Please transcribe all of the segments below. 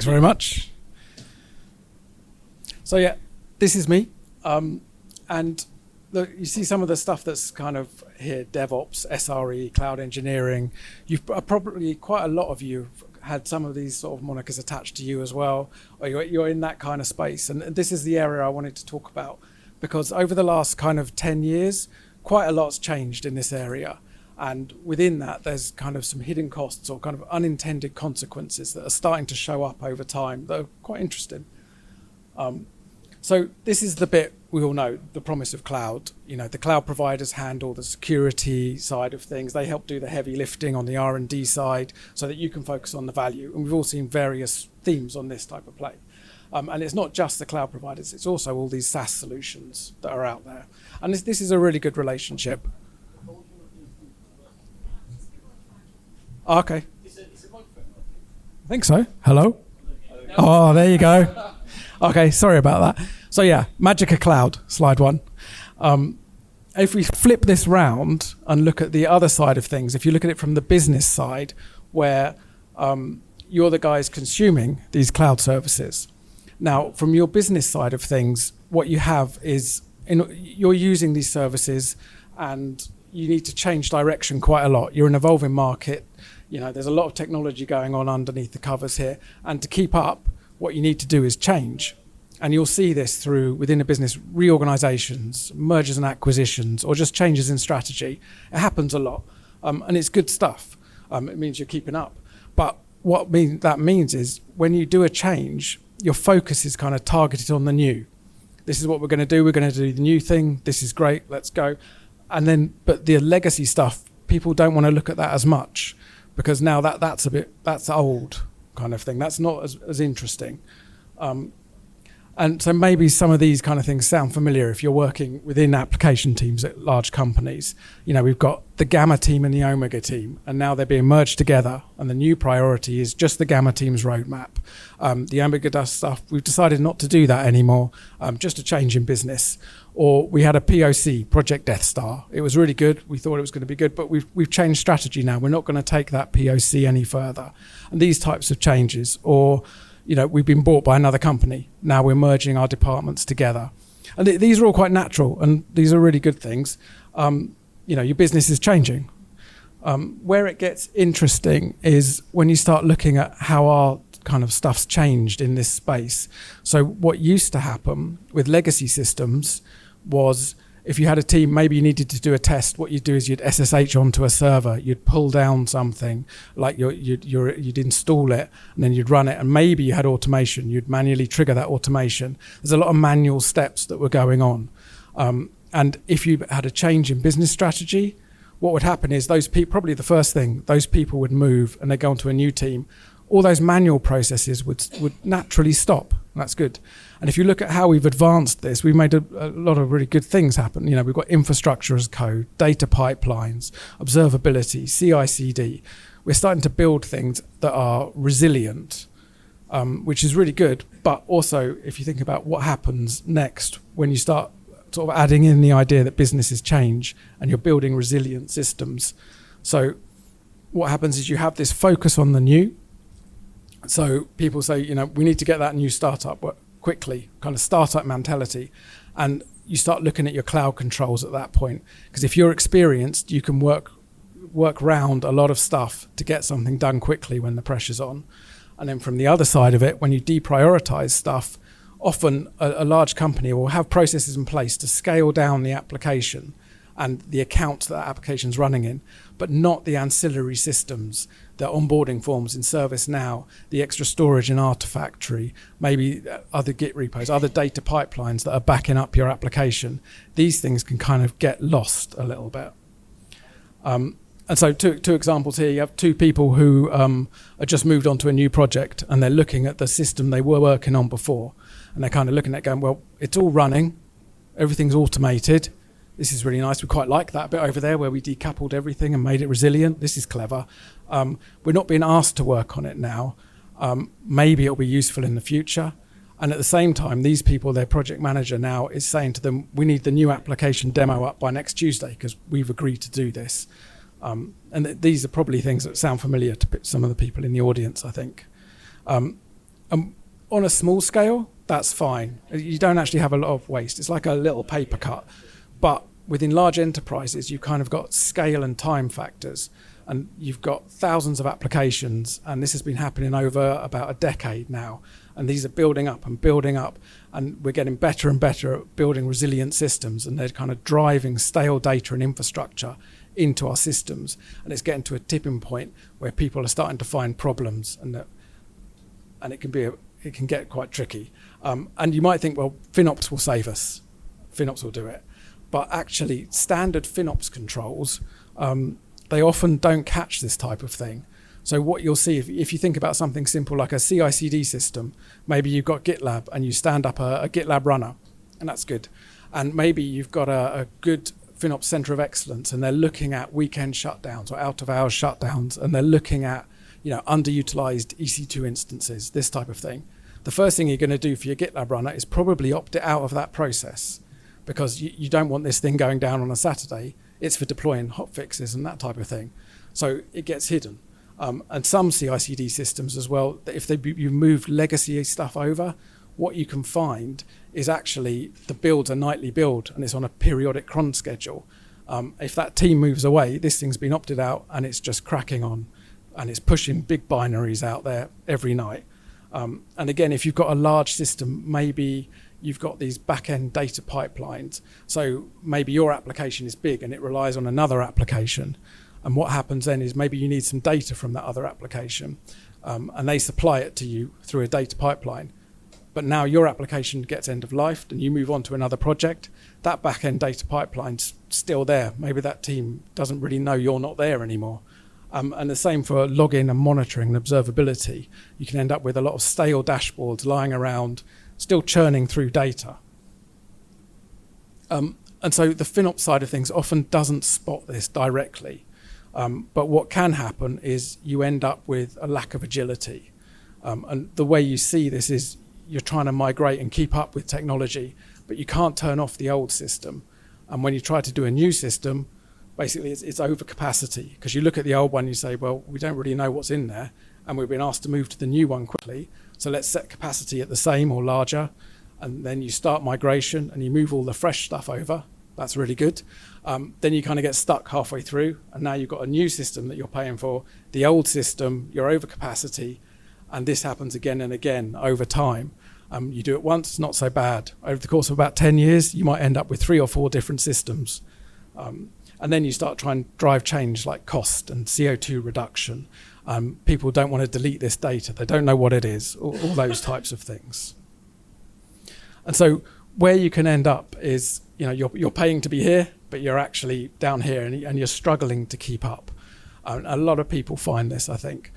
Thanks very much. So yeah, this is me. And look, you see some of the stuff that's kind of here, DevOps, SRE, cloud engineering. You've probably, quite a lot of you had some of these sort of monikers attached to you as well, or you're in that kind of space. And this is the area I wanted to talk about, because over the last kind of 10 years, quite a lot's changed in this area. And within that, there's kind of some hidden costs or kind of unintended consequences that are starting to show up over time that are quite interesting. So this is the bit we all know, the promise of cloud. You know, the cloud providers handle the security side of things. They help do the heavy lifting on the R&D side so that you can focus on the value. And we've all seen various themes on this type of play. And it's not just the cloud providers, it's also all these SaaS solutions that are out there. And this is a really good relationship. Okay. I think so. Hello? Oh, there you go. Okay, sorry about that. So yeah, Magica Cloud, slide one. If we flip this round and look at the other side of things, if you look at it from the business side, where you're the guys consuming these cloud services. Now, from your business side of things, what you have is you're using these services and you need to change direction quite a lot. You're an evolving market. You know, there's a lot of technology going on underneath the covers here. And to keep up, what you need to do is change. And you'll see this through, within a business, reorganizations, mergers and acquisitions, or just changes in strategy. It happens a lot. And it's good stuff. It means you're keeping up. But what that means is when you do a change, your focus is kind of targeted on the new. This is what we're going to do. We're going to do the new thing. This is great. Let's go. And then, but the legacy stuff, people don't want to look at that as much because now that's old kind of thing. That's not as interesting. And so maybe some of these kind of things sound familiar if you're working within application teams at large companies. You know, we've got the Gamma team and the Omega team, and now they're being merged together. And the new priority is just the Gamma team's roadmap. The Omega stuff, we've decided not to do that anymore, just a change in business. Or we had a POC, Project Death Star. It was really good. We thought it was going to be good, but we've changed strategy now. We're not going to take that POC any further. And these types of changes. Or, you know, we've been bought by another company. Now we're merging our departments together. And these are all quite natural, and these are really good things. You know, your business is changing. Where it gets interesting is when you start looking at how our kind of stuff's changed in this space. So what used to happen with legacy systems was if you had a team, maybe you needed to do a test, what you'd do is you'd SSH onto a server, you'd pull down something, like you'd install it, and then you'd run it, and maybe you had automation, you'd manually trigger that automation. There's a lot of manual steps that were going on. And if you had a change in business strategy, what would happen is those people, probably the first thing, those people would move and they'd go onto a new team. All those manual processes would naturally stop. That's good. And if you look at how we've advanced this, we've made a lot of really good things happen. You know, we've got infrastructure as code, data pipelines, observability, CI/CD. We're starting to build things that are resilient, which is really good. But also, if you think about what happens next when you start sort of adding in the idea that businesses change and you're building resilient systems. So what happens is you have this focus on the new. So people say, you know, we need to get that new startup quickly, kind of startup mentality. And you start looking at your cloud controls at that point. Because if you're experienced, you can work around a lot of stuff to get something done quickly when the pressure's on. And then from the other side of it, when you deprioritize stuff, often a large company will have processes in place to scale down the application and the accounts that application's running in, but not the ancillary systems, the onboarding forms in ServiceNow, the extra storage in Artifactory, maybe other Git repos, other data pipelines that are backing up your application. These things can kind of get lost a little bit. And so two examples here. You have two people who are just moved on to a new project and they're looking at the system they were working on before. And they're kind of looking at it going, well, it's all running, everything's automated. This is really nice. We quite like that bit over there where we decoupled everything and made it resilient. This is clever. We're not being asked to work on it now. Maybe it'll be useful in the future. And at the same time, these people, their project manager now is saying to them, we need the new application demo up by next Tuesday because we've agreed to do this. And these are probably things that sound familiar to some of the people in the audience, I think. On a small scale, that's fine. You don't actually have a lot of waste. It's like a little paper cut. But within large enterprises, you've kind of got scale and time factors, and you've got thousands of applications, and this has been happening over about a decade now. And these are building up, and we're getting better and better at building resilient systems, and they're kind of driving stale data and infrastructure into our systems. And it's getting to a tipping point where people are starting to find problems, and it can get quite tricky. And you might think, well, FinOps will save us. FinOps will do it. But actually, standard FinOps controls, they often don't catch this type of thing. So what you'll see, if you think about something simple like a CI/CD system, maybe you've got GitLab and you stand up a GitLab runner, and that's good. And maybe you've got a good FinOps center of excellence, and they're looking at weekend shutdowns or out-of-hours shutdowns, and they're looking at underutilized EC2 instances, this type of thing. The first thing you're going to do for your GitLab runner is probably opt it out of that process, because you don't want this thing going down on a Saturday. It's for deploying hotfixes and that type of thing. So it gets hidden. And some CI/CD systems as well, if you move legacy stuff over, what you can find is actually the build's a nightly build, and it's on a periodic cron schedule. If that team moves away, this thing's been opted out, and it's just cracking on, and it's pushing big binaries out there every night. And again, if you've got a large system, maybe you've got these back-end data pipelines. So maybe your application is big and it relies on another application. And what happens then is maybe you need some data from that other application, and they supply it to you through a data pipeline. But now your application gets end of life and you move on to another project. That back-end data pipeline's still there. Maybe that team doesn't really know you're not there anymore. And the same for login and monitoring and observability. You can end up with a lot of stale dashboards lying around, still churning through data. And so the FinOps side of things often doesn't spot this directly. But what can happen is you end up with a lack of agility. And the way you see this is you're trying to migrate and keep up with technology, but you can't turn off the old system. And when you try to do a new system, basically it's overcapacity, because you look at the old one, you say, well, we don't really know what's in there, and we've been asked to move to the new one quickly. So let's set capacity at the same or larger. And then you start migration and you move all the fresh stuff over. That's really good. Then you kind of get stuck halfway through, and now you've got a new system that you're paying for. The old system, you're over capacity, and this happens again and again over time. You do it once, not so bad. Over the course of about 10 years, you might end up with 3 or 4 different systems. And then you start trying to drive change like cost and CO2 reduction. People don't want to delete this data. They don't know what it is, all those types of things. And so where you can end up is, you're paying to be here, but you're actually down here, and you're struggling to keep up. A lot of people find this, I think.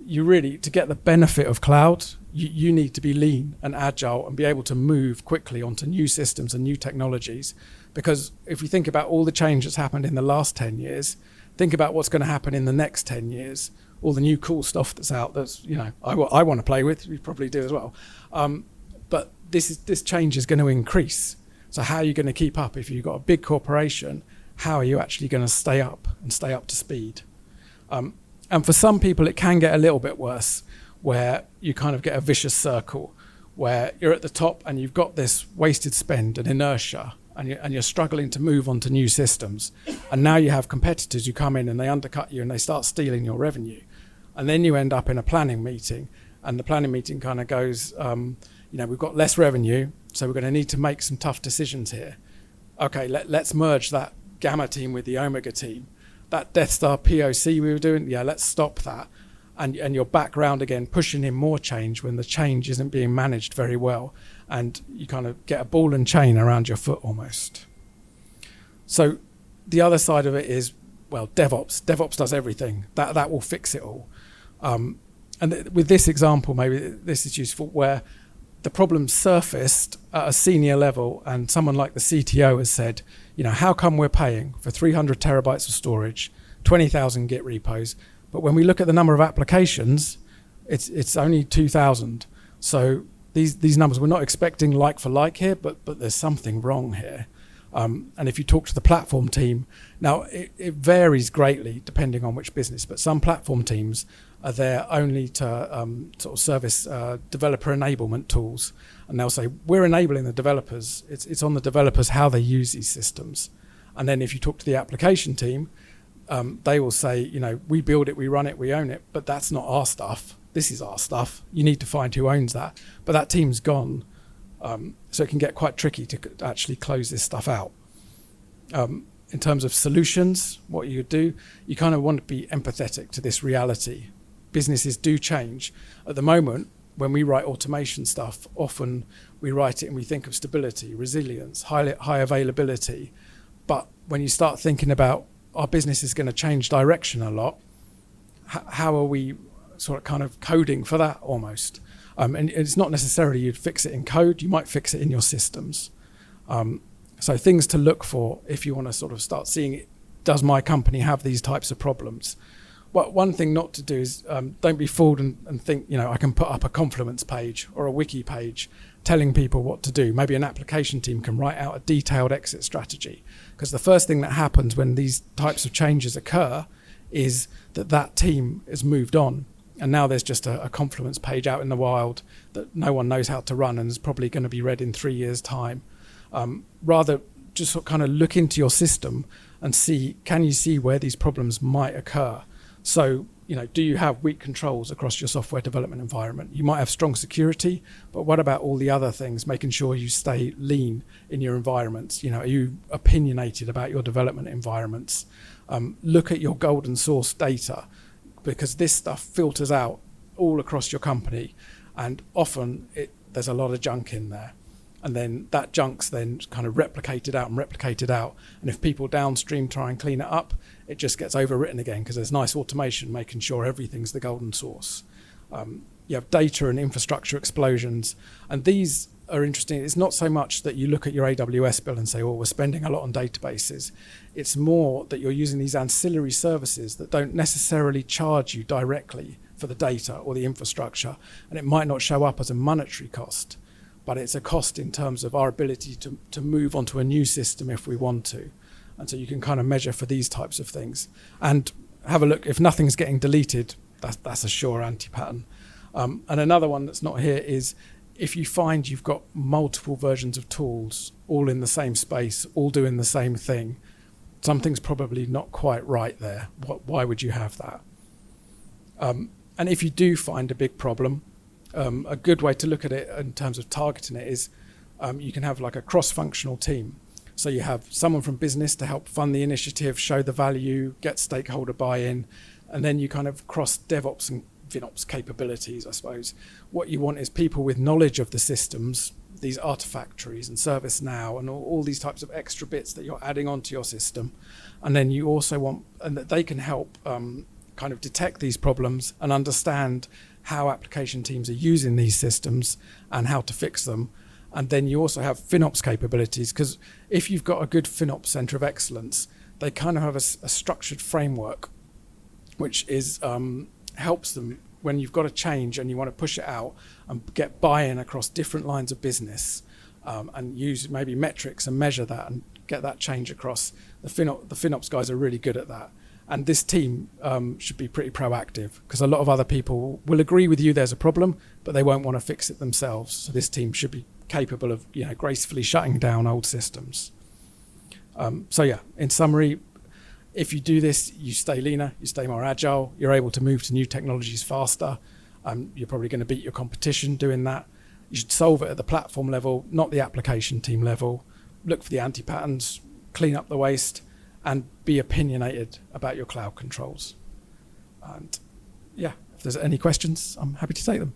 You really, to get the benefit of cloud, you need to be lean and agile and be able to move quickly onto new systems and new technologies. Because if you think about all the change that's happened in the last 10 years, think about what's going to happen in the next 10 years. All the new cool stuff that's out that's, I want to play with, you probably do as well. But this change is going to increase. So how are you going to keep up? If you've got a big corporation, how are you actually going to stay up to speed? And for some people, it can get a little bit worse, where you kind of get a vicious circle, where you're at the top and you've got this wasted spend and inertia, and you're struggling to move on to new systems. And now you have competitors who come in and they undercut you and they start stealing your revenue. And then you end up in a planning meeting, and the planning meeting kind of goes, we've got less revenue, so we're going to need to make some tough decisions here. Okay, let's merge that Gamma team with the Omega team. That Death Star POC we were doing, let's stop that. And you're back round again, pushing in more change when the change isn't being managed very well. And you kind of get a ball and chain around your foot almost. So the other side of it is, DevOps. DevOps does everything. That will fix it all. And with this example, maybe this is useful, where the problem surfaced at a senior level, and someone like the CTO has said, how come we're paying for 300 terabytes of storage, 20,000 Git repos, but when we look at the number of applications, it's only 2,000. So these numbers, we're not expecting like for like here, but there's something wrong here. And if you talk to the platform team, now it varies greatly depending on which business, but some platform teams are there only to sort of service developer enablement tools. And they'll say, we're enabling the developers. It's on the developers how they use these systems. And then if you talk to the application team, they will say, you know, we build it, we run it, we own it, but that's not our stuff. This is our stuff. You need to find who owns that. But that team's gone. So it can get quite tricky to actually close this stuff out. In terms of solutions, what you do, you kind of want to be empathetic to this reality. Businesses do change. At the moment, when we write automation stuff, often we write it and we think of stability, resilience, high availability. But when you start thinking about our business is going to change direction a lot, how are we sort of kind of coding for that almost? And it's not necessarily you'd fix it in code, you might fix it in your systems. So things to look for if you want to sort of start seeing it, does my company have these types of problems? Well, one thing not to do is don't be fooled and think, you know, I can put up a Confluence page or a wiki page telling people what to do. Maybe an application team can write out a detailed exit strategy, because the first thing that happens when these types of changes occur is that team is moved on. And now there's just a Confluence page out in the wild that no one knows how to run and is probably going to be read in 3 years' time. Rather, just sort of kind of look into your system and see, can you see where these problems might occur? So, you know, do you have weak controls across your software development environment? You might have strong security, but what about all the other things, making sure you stay lean in your environments? You know, are you opinionated about your development environments? Look at your golden source data, because this stuff filters out all across your company, and often there's a lot of junk in there. And then that junk's then kind of replicated out. And if people downstream try and clean it up, it just gets overwritten again, because there's nice automation making sure everything's the golden source. You have data and infrastructure explosions. And these are interesting. It's not so much that you look at your AWS bill and say, well, we're spending a lot on databases. It's more that you're using these ancillary services that don't necessarily charge you directly for the data or the infrastructure. And it might not show up as a monetary cost, but it's a cost in terms of our ability to move onto a new system if we want to. And so you can kind of measure for these types of things. And have a look, if nothing's getting deleted, that's a sure anti-pattern. And another one that's not here is, if you find you've got multiple versions of tools all in the same space, all doing the same thing, something's probably not quite right there. Why would you have that? And if you do find a big problem, a good way to look at it in terms of targeting it is you can have like a cross-functional team. So you have someone from business to help fund the initiative, show the value, get stakeholder buy-in, and then you kind of cross DevOps and FinOps capabilities, I suppose. What you want is people with knowledge of the systems, these Artifactories and ServiceNow and all these types of extra bits that you're adding onto your system. And then you also want, and that they can help kind of detect these problems and understand how application teams are using these systems and how to fix them. And then you also have FinOps capabilities, because if you've got a good FinOps center of excellence, they kind of have a structured framework, which is helps them when you've got a change and you want to push it out and get buy-in across different lines of business, and use maybe metrics and measure that and get that change across. The FinOps guys are really good at that. And this team should be pretty proactive, because a lot of other people will agree with you there's a problem, but they won't want to fix it themselves. So this team should be capable of, you know, gracefully shutting down old systems. So yeah, in summary, if you do this, you stay leaner, you stay more agile, you're able to move to new technologies faster. You're probably going to beat your competition doing that. You should solve it at the platform level, not the application team level. Look for the anti-patterns, clean up the waste, and be opinionated about your cloud controls. And yeah, if there's any questions, I'm happy to take them.